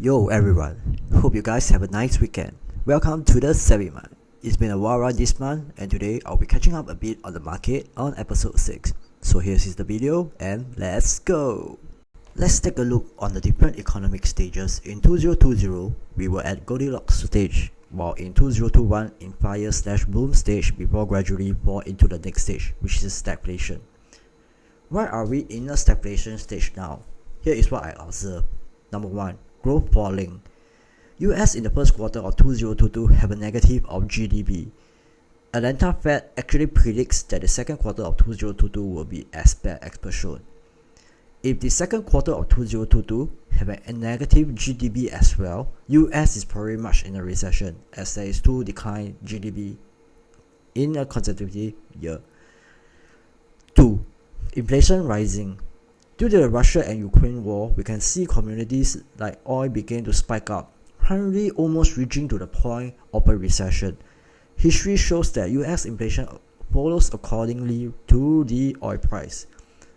Yo everyone, hope you guys have a nice weekend. Welcome to the Savvy Month. It's been a while this month and today I'll be catching up a bit on the market on episode 6. So here's the video and let's go! Let's take a look on the different economic stages. In 2020, we were at Goldilocks stage, while in 2021 in fire/boom stage before gradually fall into the next stage, which is stagflation. Why are we in a stagflation stage now? Here is what I observed. Number 1. Growth falling. US in the first quarter of 2022 have a negative of GDP. Atlanta Fed actually predicts that the second quarter of 2022 will be as bad as per shown. If the second quarter of 2022 have a negative GDP as well, US is probably much in a recession as there is 2 decline GDP in a consecutive year. 2. Inflation rising. Due to the Russia and Ukraine war, we can see commodities like oil begin to spike up, currently almost reaching to the point of a recession. History shows that US inflation follows accordingly to the oil price.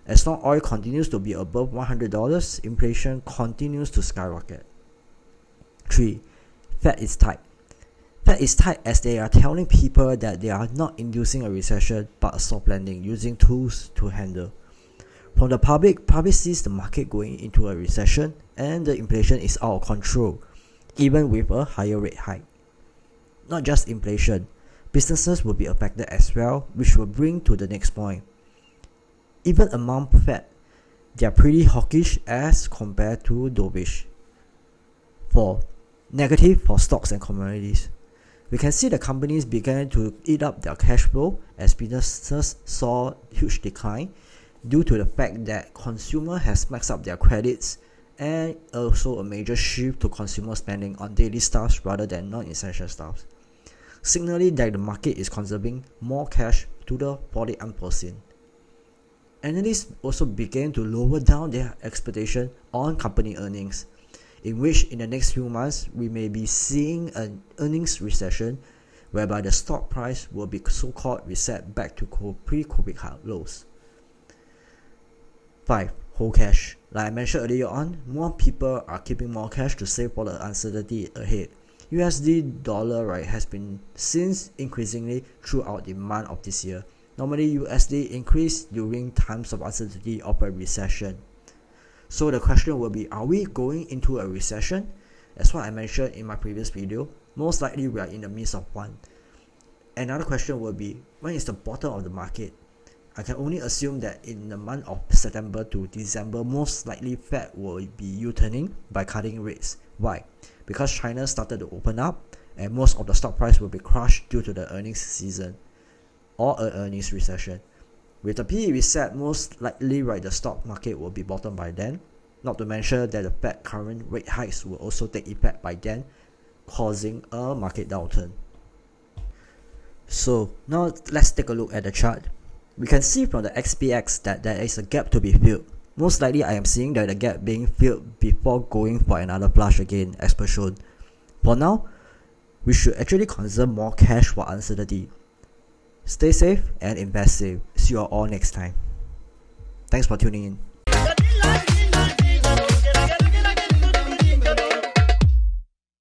As long oil continues to be above $100, inflation continues to skyrocket. 3. Fed is tight. Fed is tight as they are telling people that they are not inducing a recession but a soft landing using tools to handle. From the public sees the market going into a recession and the inflation is out of control, even with a higher rate hike. Not just inflation, businesses will be affected as well, which will bring to the next point. Even among Fed, they are pretty hawkish as compared to dovish. 4. Negative for stocks and commodities. We can see the companies began to eat up their cash flow as businesses saw huge decline due to the fact that consumer has maxed up their credits and also a major shift to consumer spending on daily stuffs rather than non-essential stuffs, signaling that the market is conserving more cash for the unforeseen. Analysts also began to lower down their expectation on company earnings, in which in the next few months we may be seeing an earnings recession whereby the stock price will be so-called reset back to pre-COVID high lows. 5. Hold cash. Like I mentioned earlier on, more people are keeping more cash to save for the uncertainty ahead. USD dollar has been since increasingly throughout the month of this year. Normally USD increase during times of uncertainty of a recession. So the question will be, are we going into a recession? As what I mentioned in my previous video, most likely we are in the midst of one. Another question will be, when is the bottom of the market? I can only assume that in the month of September to December, most likely Fed will be U-turning by cutting rates. Why? Because China started to open up and most of the stock price will be crushed due to the earnings season or an earnings recession. With the PE reset, most likely the stock market will be bottom by then. Not to mention that the Fed current rate hikes will also take effect by then, causing a market downturn. So now let's take a look at the chart. We can see from the XPX that there is a gap to be filled. Most likely I am seeing that the gap being filled before going for another flush again as per shown. For now, we should actually conserve more cash for uncertainty. Stay safe and invest safe. See you all next time. Thanks for tuning in.